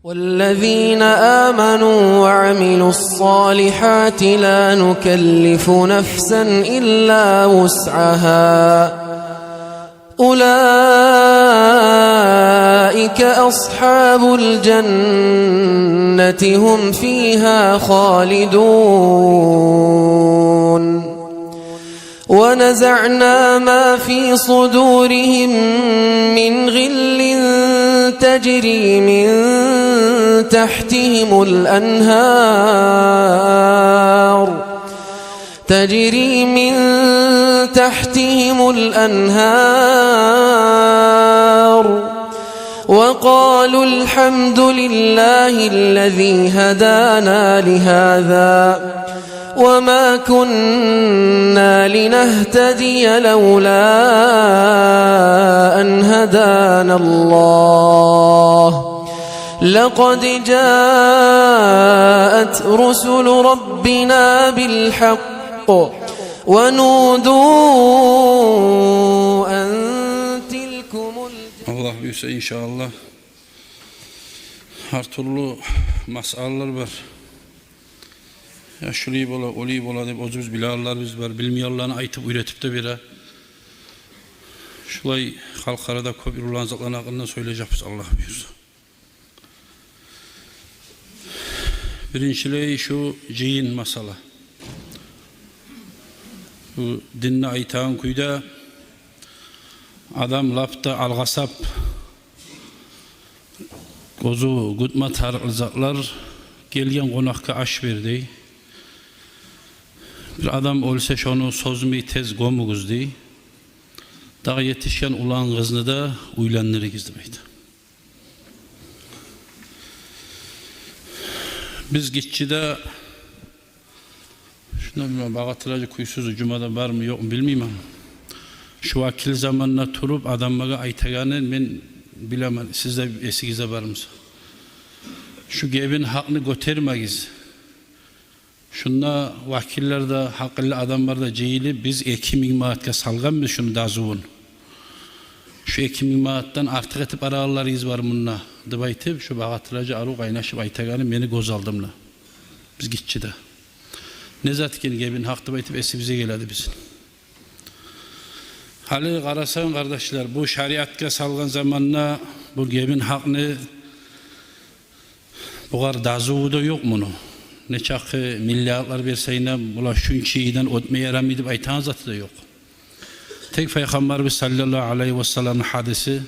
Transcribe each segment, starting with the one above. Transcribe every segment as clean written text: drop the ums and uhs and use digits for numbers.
والذين آمنوا وعملوا الصالحات لا نكلف نفسا إلا وسعها أولئك أصحاب الجنة هم فيها خالدون ونزعنا ما في صدورهم من غل تجري من تحتهم الأنهار وقالوا الحمد لله الذي هدانا لهذا وما كنا لنهتدي لولا أن هدانا الله لقد جاءت رسل ربنا بالحق ونودوا أن تلكم Allah büyüse inşallah her türlü meseleler var. Ya şurayı bola, olayı bola deyip özümüz bilallarımız var. Bilmiyorlarını aytıp üretip de bire. Şulay halkarada köp irulancaklarının hakkında söyleyeceğiz Allah buyursa. Birinciliği şu ciyin masala. Bu dinle aytağın kuyda adam lapta algasap kozu gutma tarıklıcaklar gelgen konakka aş verdi. Bir adam olsa şonu sozmayı tez gomuguz dey. Daha yetişken ulan kızını da uylanları gizlemeydi. Biz gitçide şuna bilmem bağatılacı kuysuzu cumada var mı yok mu bilmeyeyim. Şu vakil zamanına turup adamlara aytaganı ben bilemem. Sizde esigize var mısın? Şu gebin hakkını götürmeyiz. Şunda vakiller de haklı adamlar da cehili biz 2000 maatka salgan biz şunu dazuvun. Şu 2000 maattan artık etip aralarıyız var bununla. Dıbaytip şu bağatılacı aru kaynaşıp aytaganı beni göz aldımla. Biz gitçi de. Ne zatken gebin hak dıbaytip esi bize geledi bizim. Hali karasan kardeşler bu şariatka salgan zamanla bu gebin hakkını bu kadar dazuvu da yok bunu. Ne çakı milyarlar verseyine bula şunçı iyiden ötmeye yaramıydı aytan zatı da yok. Tek Peygamberimiz sallallahu aleyhi ve sellem'in hadisi,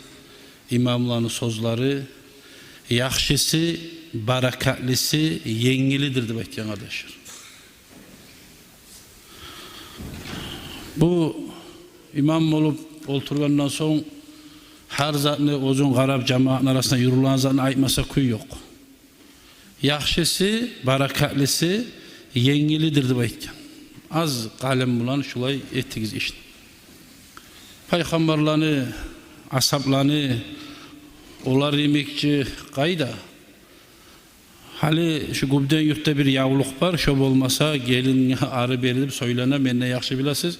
imamların sözleri, yaxşısı, barakatlisi, yengilidir de bekleyen kardeşler. Bu imam olup oturgandan sonra her zatını uzun garab cemaatın arasında yürülen zatını aytmasa kuy yok. Yaxşısı, barakatlisi, yengilidir de bekleyen. Az kalem bulan şulay ettiğiz işte. Peygamberlerini, ashablarını, onlar yemekçi kayda. Hali şu gubden yurtta bir yavluk var, şob olmasa gelin arı verilip söylene, benne yaxşı bilasiz.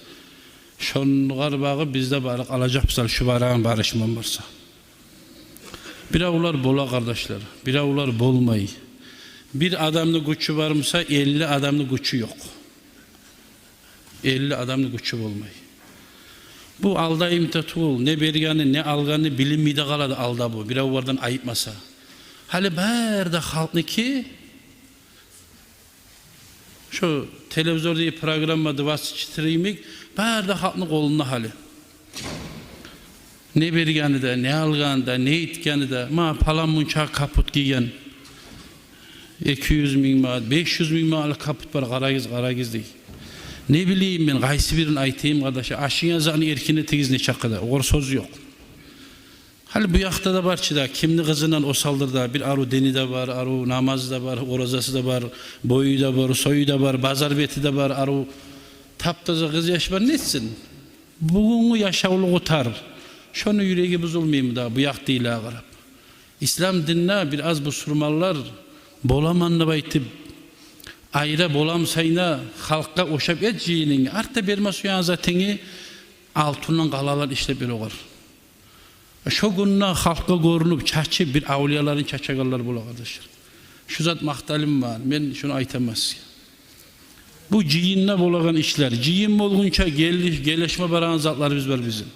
Şongar bağı bizde barık alacak misal şu barağın barışman varsa. Bir avlar bola kardeşler, bir avlar bolmayı. Bir adamlı güçü varmasa 50 adamlı güçü yok. 50 adamlı güçü olmayı. Bu alda imtitul, ne berganı ne alganı bilinmeyde kaladı alda bu. Bir avlardan ayıpmasa. Hali berde halkını ki şu televizyonda programda vası çıtırıyımık berde halkını kolunda hali. Ne berganı da, ne alganı da, ne itganı da ma palan munçağı kaput giyen 200 bin maat, 500 bin maat kaput var karagiz değil. Ne bileyim ben gaysi birini aytayım kardeşe aşın yazanı erkine tegiz ne çakıda o söz yok. Hali bu yakta da var çida kimli kızından o saldırda bir aru deni de var, aru namazı da var, orazası da var, boyu da var, soyu da var, bazar beti de var, aru taptaza kız yaşman netsin. Bugünü yaşavlı otar. Şonu yüreği bozulmayayım da bu yak değil ağırap. İslam dinine biraz bu surmallar bolamanla baytip ayra bolam sayına halkka oşap et jiyinin arta berma suyan zatini altından qalalar işlep bir oğar. Şu gününe halka görünüp çaçı bir avliyaların çaçagalları bula kardeşler. Şu zat maktalim var. Ben şunu aytamaz. Bu ciyinle bolagan işler. Ciyin olgunça gelişme baran zatlarımız var bizim.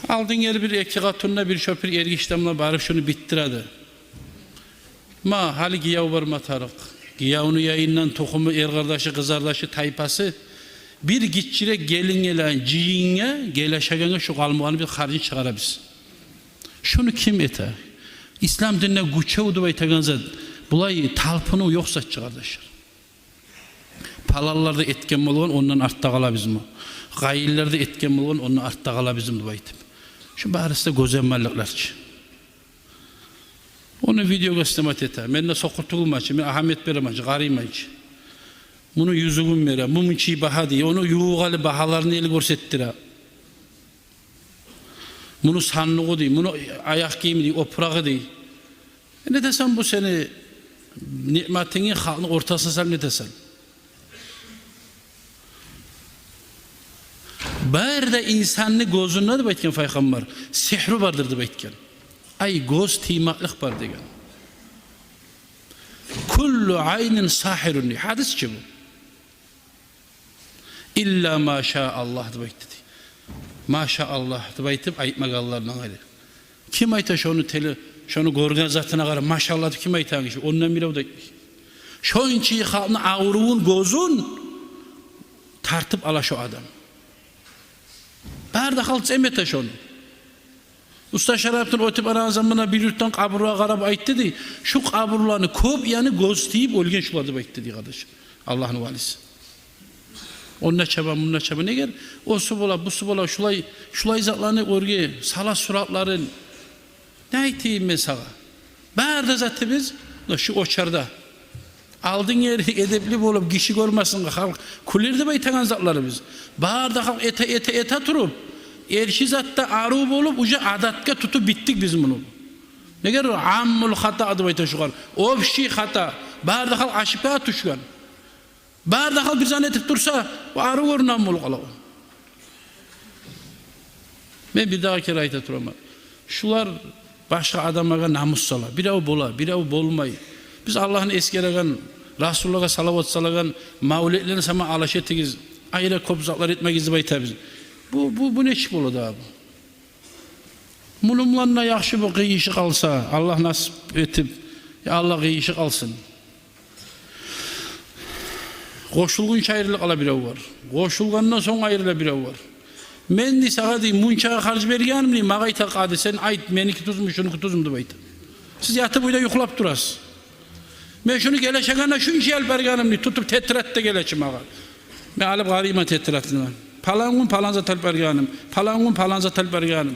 Aldın yer bir iki katunla bir şöpür ergiştemle barıp şunu bittiradi. Ma hali giyav var matarık. Giyavunu yayından tokumu er kardeşi kız kardeşi taypası bir gitçire gelin gelen ciyinge geleşegene şu kalmağını bir harcı çıkara biz. Şunu kim ete? İslam dinine güçe udu baytagan zat bulay talpını yoksa kardeşler. Palallarda etken bolgan ondan artta kala bizim o. Gayillerde etken bolgan ondan artta kala bizim baytım. Şu barısta gözemelliklerçi. Onu video göstermek ete. Men de sokurtulmaçı, men ahamet beremaçı, garıymaçı. Bunu yüzüğüm vere, bu müçi baha diye, onu yuğalı bahalarını eli görsettire. Bunu sanlığı değil, bunu ayak giyimi değil, oprağı değil. Ne desem bu seni nimetini halkın ortasına sal ne desem. Berde insanlı gözünde de baytken Peygamber, sihri vardır da baytken. Ay göz timaklık var degen. Kullu aynin sahirun. Hadis ki bu. İlla maşaallah da baytdi. Maşaallah da baytip aytmak Allah'ın ayrı. Kim ayta şunu görgen zatına kadar maşallah kim ayta ki ondan bile o da şoyunçi halını ağruğun gözün tartıp ala şu adam. Berde halk emete şunu. Usta Şarap'tan o tip aran zamanına bir yurttan kaburluğa karab aytti di. Şu kaburluğunu köp yani gözleyip ölgen şulardı baytti di kardeş. Allah'ın valisi. Onunla çaba bununla çaba ne gel? O su bola bu su bola şulay zatlarını örge sala suratların ne aytayım ben sana? Berde zaten biz şu oçarda aldın yeri edepli bolup kişi görmesin halk kulirdi baytagan zatları biz. Berde halk ete turup erşizatta arub olup uca adatka tutup bittik biz bunu. Ne gerek? Ammul hata adı bayta şugar. Obşi hata. Berde halk aşıpa tuşgan. Berde halk bir zannetip dursa o arı görün ammul kala. Ben bir daha kere ayta turama. Şular başka adamlara namus sala. Birav bola, birav bolmay. Biz Allah'ın eskeregen, Resulullah'a salavat salagan, mavletlerini sama alaş ettigiz. Ayrı kopzaklar etmegiz bayta biz. Bu ne iş boladı abi? Mulumlarına yaxşı bir kıyışık alsa, Allah nasip etip, ya Allah kıyışık alsın. Koşulgunca ayrılık ala birav var. Koşulgandan son ayrıla birav var. Men de sağa deyim, munçağa harcı bergenim deyim, mağa ita qadi, sen ait, meniki tuzmuş, şunu tuzumdu bayta. Siz yatıp uyda yuklap durasız. Men şunu geleşegana şunca el bergenim deyim, tutup tetrette geleçim mağa. Men alıp garima tetretini ben. Palangun palanza talperganım, palangun palanza talperganım.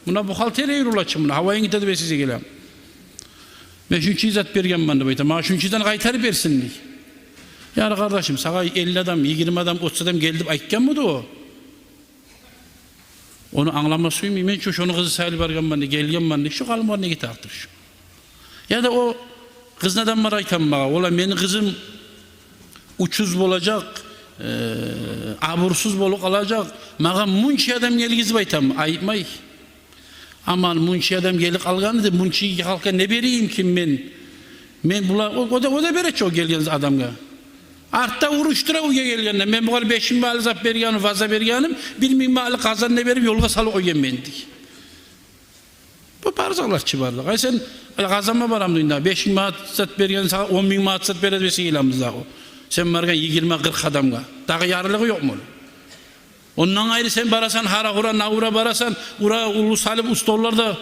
Buna bu halter eğrulaçım buna, havayın gitedi ve size gelem. Ben şunçu izat bergen bana bayta, ma şunçudan kaytarı bersin diye. Yani kardeşim, sağa 50 adam, 20 adam, 30 adam gelip aytken mıydı o? Onu anlamasıyım, ben şunu kızı sayılı bergen bana, gelgen bana, şu kalım var ne git artık şu. Ya da o kız neden var aytan bana, ola benim kızım uçuz olacak, abursuz bolup alacak. Mağa munçi adam gelgiz baytam ayıpmay. Aman munçi adam gelip algandı munçi halka ne bereyim kim ben? Men bula o da bere çok gelgen adamga. Artta uruştura uya gelgenden men bu 5000 mal zap berganim fazla berganim 1000 mal kazan ne berip yolga salı koygen mendik. Bu barzaklar çıbarlar. Ay sen kazanma baram duyunda 5000 mal zat bergan sana 10.000 mal zat beredesi ilamızda o. Sen marga 20-40 adamga. Daha yarılığı yok mu? Ondan ayrı sen barasan, hara naura barasan, ura ulu salip ustalarda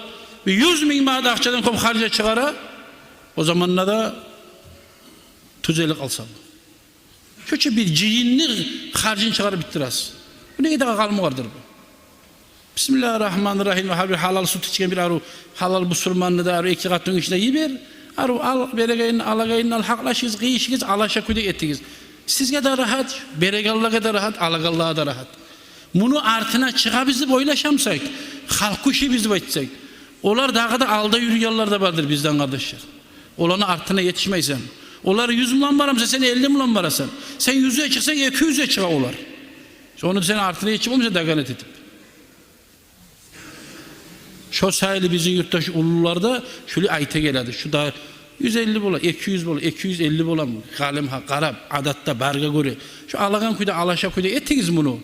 100.000 manat akçadan kop harca çıkara, o zamanla da tüzelik alsam. Şöyle bir ciyinli harcın çıkarı bittiras. Bu ne kadar kalma vardır bu? Bismillahirrahmanirrahim. Halal süt içken bir aru, halal busurmanlı da aru, 2 katın içinde yiber. Aru al beregeyin alagayin al haklaşız giyişiz alaşa küde ettigiz. Sizge de rahat, beregallaga da rahat, alagallaga da rahat. Bunu artına çığa bizi boylaşamsak, halk kuşu bizi baytsak. Olar daha da alda yürüyenler de vardır bizden kardeşler. Olanı artına yetişmeysen. Olar 100 milyon varamsa sen 50 milyon varasan. Sen 100'e çıksan 200'e çığa olar. Onu sen artına yetişip olmayacak daganet edip. Şu sayılı bizim yurttaş ulularda şöyle ayta geladi. Şu da 150 bola, 200 bola, 250 bola mı? Galim ha qarab, adatta barga göre. Şu alagan kuyda, alaşa kuyda ettiğiz bunu.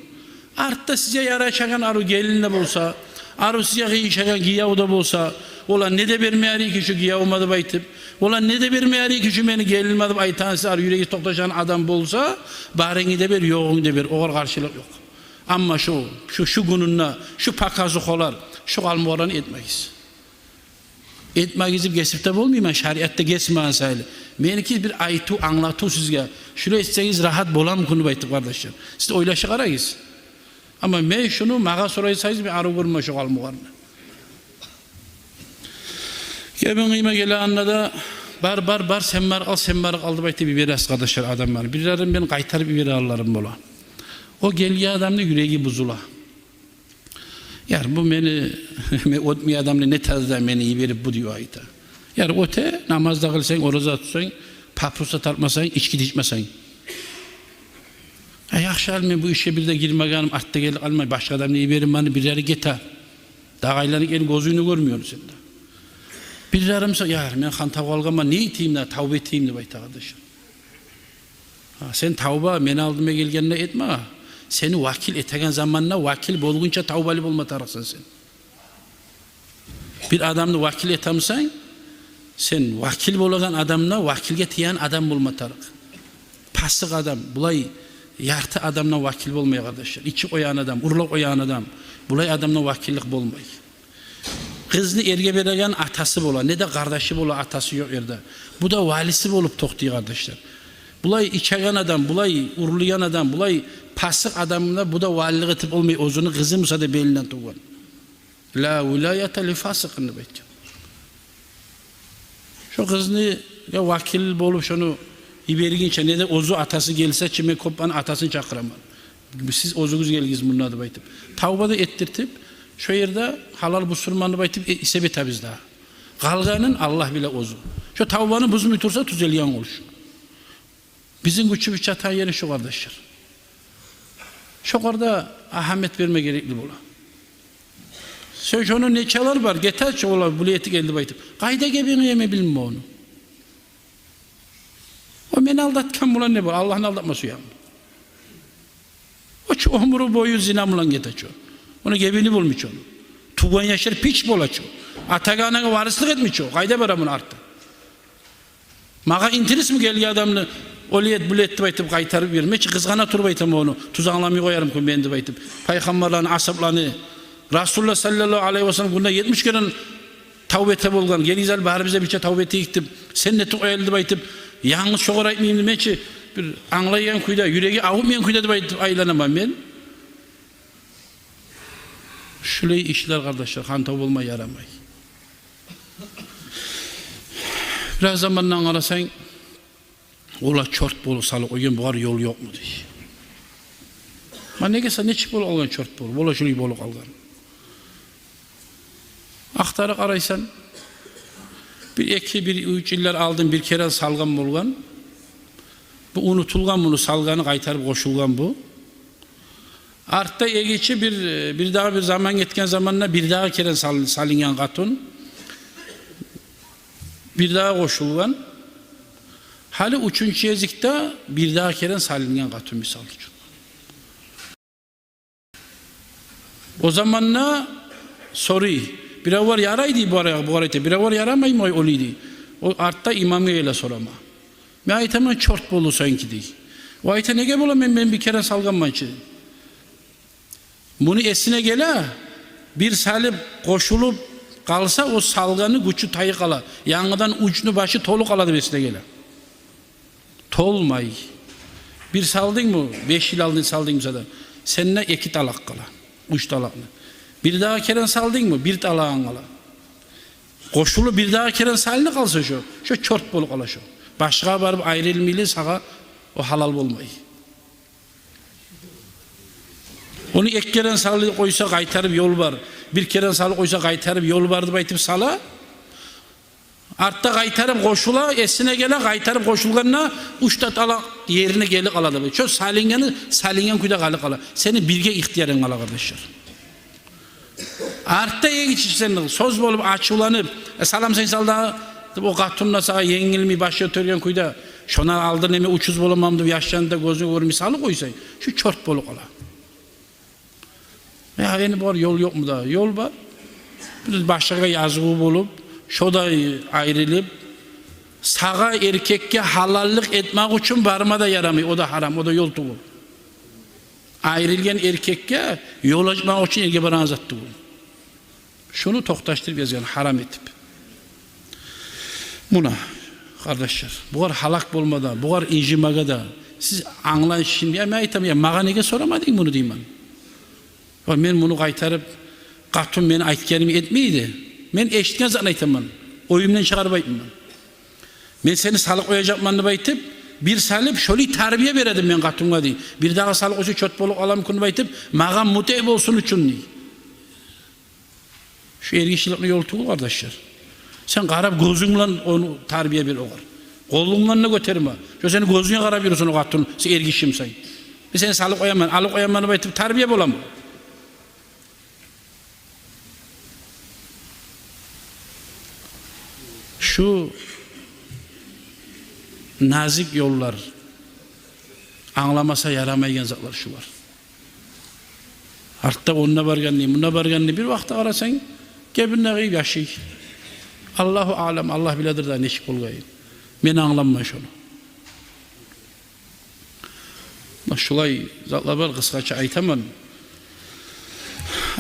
Artta size yaraşagan arı gelinle bolsa, arı size giyişagan giyavda bolsa, ola ne de vermeyari ki şu giyavmadı baytıp, ola ne de vermeyari ki şu beni gelinmedi baytansı arı yüreği toktaşan adam bolsa, bareni de ver, yoğun de ver, oğar karşılık yok. Ama şu gününle, şu pakazıkolar, şu almoğranı etmeyiz. Etmeyizip gesip de olmayayım, şariatta gesmeyen sayılı. Meniki bir aytu anlatu sizge. Şunu etseniz rahat bolam konu baytık kardeşler. Siz oylaşı karayız. Ama men şunu mağa soraysanız bir arı görme şu almoğranı. Gebin kıyma gele anlada bar sen bar aldı baytı bir beres kardeşler adamlar. Birilerin ben kaytarıp bir beri allarım bola. O geliyor adamın yüreği buzula. Yani bu beni otmuyor adamla ne tarzda beni iyi verip bu diyor ayta. Yani ote namazda kılsan, oruza tutsan, papusa tartmasan, içki içmesen. Yaxşı almayın bu işe bir de girmeganım, artta gelip almayın. Başka adam neyi verin bana birileri getir. Dağayların elin gözünü görmüyorsun sen de. Birilerim ise ya ben kan tav algama ne eteyim de tavbe eteyim de bayta kardeşim. Sen tavba beni aldıma gelgenine etme. Seni vakil etegen zamanla vakil bolgunca tavbali bulma tarafsın sen. Bir adamını vakil etamsan, sen vakil bolagan adamla vakilge tiyan adam bulma taraf. Pasık adam, bulay yartı adamla vakil bolmaya kardeşler. İçi oyan adam, urlak oyan adam. Bulay adamla vakillik bolmay. Kızını erge beregen atası bola, ne de kardeşi bola atası yok yerde. Bu da valisi bolup toktuyor kardeşler. Bulay içegen adam, bulay urlayan adam, bulay pasık adamına bu da valilik etip olmayı ozunu kızımsa da belinden tuğan. La vilayete li fasıkını bekliyor. Şu kızını ya vakil bolup şunu iberiginçe ne de ozu atası gelse çime kopan atasını çakıramam. Siz ozunuz gelgiz bunun adı baytıp. Tavbada ettirtip şu yerde halal busurmanı baytıp isebet biz daha. Kalganın Allah bile ozu. Şu tavbanı buzum yutursa tuzeliyan olur. Bizim güçlü bir çatan yeri şu kardeşler. Şu kadar ahamet verme gerekli bula. Sen şunun ne çalar var, getir çoğula bu liyeti geldi baytıp. Kayda gebeni yeme bilme onu. O beni aldatkan bulan ne bu? Allah'ın aldatması ya. O ömrü boyu zinamlan getir çoğu. Onu gebeni bulmuş onu. Tuğan yaşar piç bola çoğu. Atagan'a varislik etmiş çoğu. Kayda var bunu arttı. Mağa interes mi geliyor adamını? Oliyet bulet baytıp kaytarıp vermek için kızgana tur baytım onu. Tuzağlamayı koyarım ki ben de baytıp. Peygamberlerin asaplarını Resulullah sallallahu aleyhi ve sellem bunda 70 kere tavbete bolgan. Gelizal bahar bize bir tavbete gittim. Sen ne tuq elde baytıp yalnız şoğur aytmayayım demek ki bir anlayan kuyda yüreği avutmayan kuyda baytıp aylanamam ben. Şöyle işler kardeşler kantav olma yaramay. Biraz zamandan arasan ola çort bolu salık oyun buğar yol yok mu diye. Ben ne gelse ne çık bolu algan çort bolu. Ola şunu bolu algan. Aktarık araysan bir iki bir üç iller aldın bir kere salgan bolgan. Bu unutulgan bunu salganı kaytarıp koşulgan bu. Artta egeçi bir daha bir zaman geçken zamanla bir daha kere salıngan katun. Bir daha koşulgan. Hali üçüncü yazıkta bir daha kere salıngan katun misal için. O zamanla soruyu bir var yaraydı bu arada bir var yaramayı mı oluydu. O artta imamiyle sorama. Me aytaman çort bolu sanki değil. O ayta ne gibi olam ben bir kere salganman için. Bunu esine gele bir salıp koşulup kalsa o salganı güçü tayı kala. Yanıdan ucunu başı tolu kaladı esine gele. Tolmay. Bir saldın mı? 5 yıl aldın saldın mı zaten. Seninle 2 talak kala. 3 talaklı. Bir daha keren saldın mı? 1 talağın kala. Koşulu bir daha keren salını kalsa şu. Şu çort bolu kala şu. Başka varıp ayrılmayla sağa o halal olmayı. Onu ek keren salı koysa kaytarıp yol var. Bir keren salı koysa kaytarıp yol vardı baytıp sala. Artta kaytarıp koşula esine gele kaytarıp koşulganına uçta tala yerine geli kaladı. Şu salingen kuyda kalı kala. Seni bilge ihtiyarın kala kardeşler. Artta geçişsen söz bolup açılanıp salam sen salda o katunla sağa yengilmi başı ötörgen kuyda şona aldın emi uçuz bolamamdı yaşlandı gözünü vur misali koysay şu çort bolu ola. Ya yani bu yol yok mu da? Yol var. Biz başka yazığı bulup şoda ayrılıp sağa erkekke halallık etmek için barıma da yaramıyor. O da haram, o da yol tuğu. Ayrılgen erkekke yol açmak için erge baran azat tuğu. Şunu toktaştırıp yazıyor, haram etip. Buna kardeşler, bu kadar halak bulmada, bu kadar incimaga da siz anlayın şimdi, ya ben aytam ya, mağa nege soramadın bunu diyeyim ben. Ben bunu kaytarıp, katun beni aytkenimi etmeydi. Ben eşitken zaten aytamam. Oyumdan çıkarıp aytmam. Ben seni salık oyacakmanı baytıp, bir salıp şöyle terbiye veredim ben katunga diye. Bir daha salık oysa çöt bolup alam kunu baytıp, mağa muteyb olsun için diye. Şu ergişilikli yol tuğul kardeşler. Sen qarab gözünle onu terbiye bir oğar. Kolunla ne götürme. Şu seni gözüne qarab yürüsün o katun, sen ergişim sen. Ben seni salık oyamam, alık oyamanı baytıp terbiye bolam. Şu nazik yollar anlamasa yaramaygen zatlar şu var. Artta onunla barganni, bununla barganni bir vakti arasan gebinne gıyıp yaşay. Allahu alem, Allah biledir da neşik olgayım. Men anlamma şunu. Şulay zatlar var kıskaça aytaman.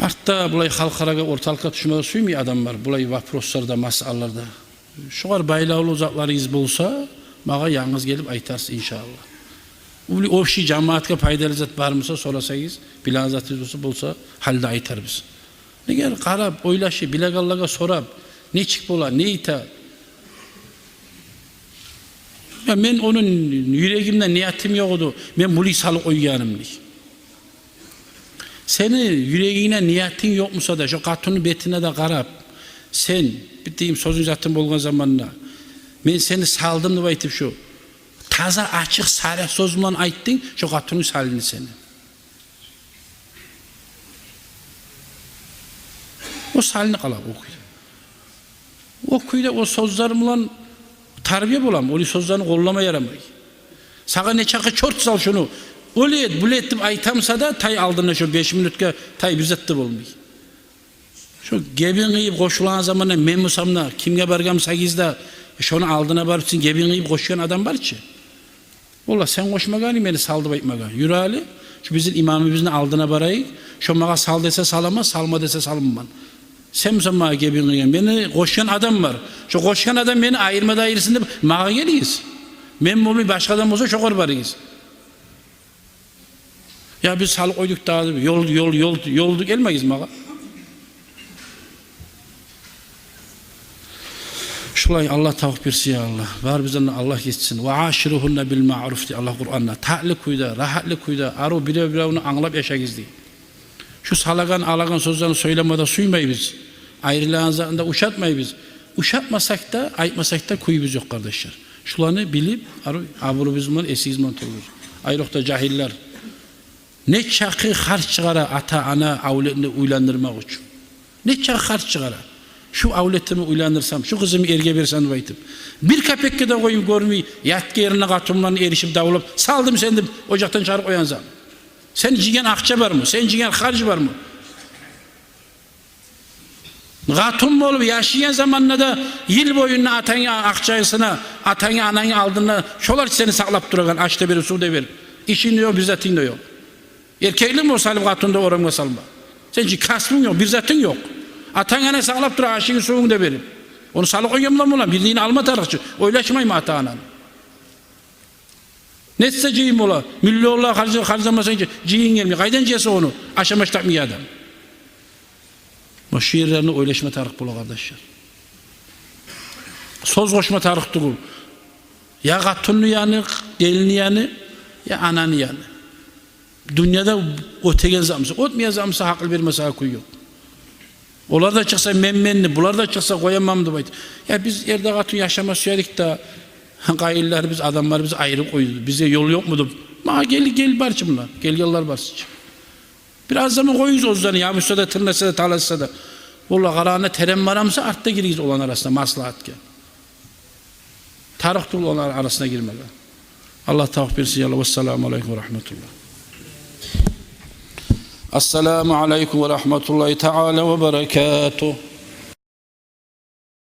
Artta bulay halkaraga ortalıkka düşmede suymuyor adam var. Bulay vaproslarda, masallarda. Şu kadar baylaulu zatlarınız bulsa, mağa yalnız gelip aytarsın inşallah. O şey cemaatka faydalı zat var mısa sorasayız, bilen zatınız bulsa halde aytar biz. Ne gel qarab, oylaşı, bilegallaga sorab, ne çık bola, ne ita. Ya men onun yüreğimde niyetim yoktu, men bunu salık oyganım diye. Senin yüreğine niyetin yok musa da, şu katunun betine de qarab, sen, bittiğim sözün zatın bolgan zamanına, men seni saldım da aytıp şu, taza açık sarı sözümle ayttın, şu katunun salini seni. O salini qalab okuydu. Okuydu o sözlerimle terbiye bolam, o sözlerini kollama yaramay. Sağa ne çakı çort sal şunu, öyle et, bu ettim aytamsa da tay aldığında şu 5 minutka tay bizetti olmuyor. Şu gebin gıyıp koşulan zamanı men musamda, kimge bargam 8'da, şunu aldığına barıp için gebin gıyıp koşuyan adam var ki. Ola sen koşmagan, beni saldı baytmagan. Yürü hali, şu bizim imamımızın aldığına barayı, şu mağa sal dese salama, salma dese salmam. Sen musamma gebin gıyıp, beni koşuyan adam var. Şu koşuyan adam beni ayırmada ayırsın da mağa geliyiz. Men bunu başka adam olsa çok barıyız. Ya biz salı koyduk daha yol gelmeyiz mağa. Şulay Allah tavuk birsi ya Allah. Var bizden Allah geçsin. Ve aşiruhunne bil ma'ruf diye Allah Kur'an'da. Ta'li kuyda, rahatli kuyda, aru bire onu anlap yaşayız diye. Şu salagan alagan sözlerini söylemede suymay biz. Ayrılağın zamanında uşatmay biz. Uşatmasak da, aytmasak da kuyumuz yok kardeşler. Şulanı bilip, aru bizman, esigizman turulur. Ayrıkta cahiller. Ne çakı harç çıkara ata, ana, avletini uylandırmak için. Ne çakı harç çıkara. Şu avletimi uylandırsam, şu kızımı erge versem baytıp. Bir kapekke de koyup görmeyi, yatki yerine katumlarını erişip davulup, saldım seni de ocaktan çağırıp oyansam. Sen cigen akça var mı? Sen cigen harcı var mı? Katun mu olup yaşayan zamanla da yıl boyunca atanya akçayısına, atanya ananya aldığında şolar seni saklap duragan, açta bir su da ver. İşin yok, bir zatın da yok. Erkekli mi o salim katunda oranına salma? Sen kasmın yok, bir zatın yok. Atangana sağlap dur, aşığın soğuğunu da verin. Onu salık oyamlam olan, bildiğini alma tarafçı. Oylaşmayma atanan. Netse ciyim ola, milli ola harcamasın ki, ciyin gelmiyor. Kaydan ciyesi onu, aşamaş takmıyor adam. O şiirlerini oylaşma tarih bula kardeşler. Söz koşma tarih değil. Ya katunlu yanı, gelini yanı, ya ananı yanı. Dünyada ötegen zamsa, ötmeyen zamsa haklı bir mesela koyuyor. Onlar da çıksa memmenli, bunlar da çıksa koyamamdı baydı. Ya biz yerde katun yaşama söyledik de gayiller biz adamlar biz ayrı koydu. Bize yol yok mudur? Ma gel barçımla. Gel yollar barçım. Biraz zaman koyuz ozlarını ya müsaade tırnasa da talaşsa da. Ola qarana terem varamsa artda giriyiz olan arasında maslahatke. Tarık dolu olan arasına girmeli. Allah tavuk birisi yallah. Vesselamu aleyküm ve rahmetullah. Esselamu aleyküm ve rahmetullahi teala ve berekatuhu.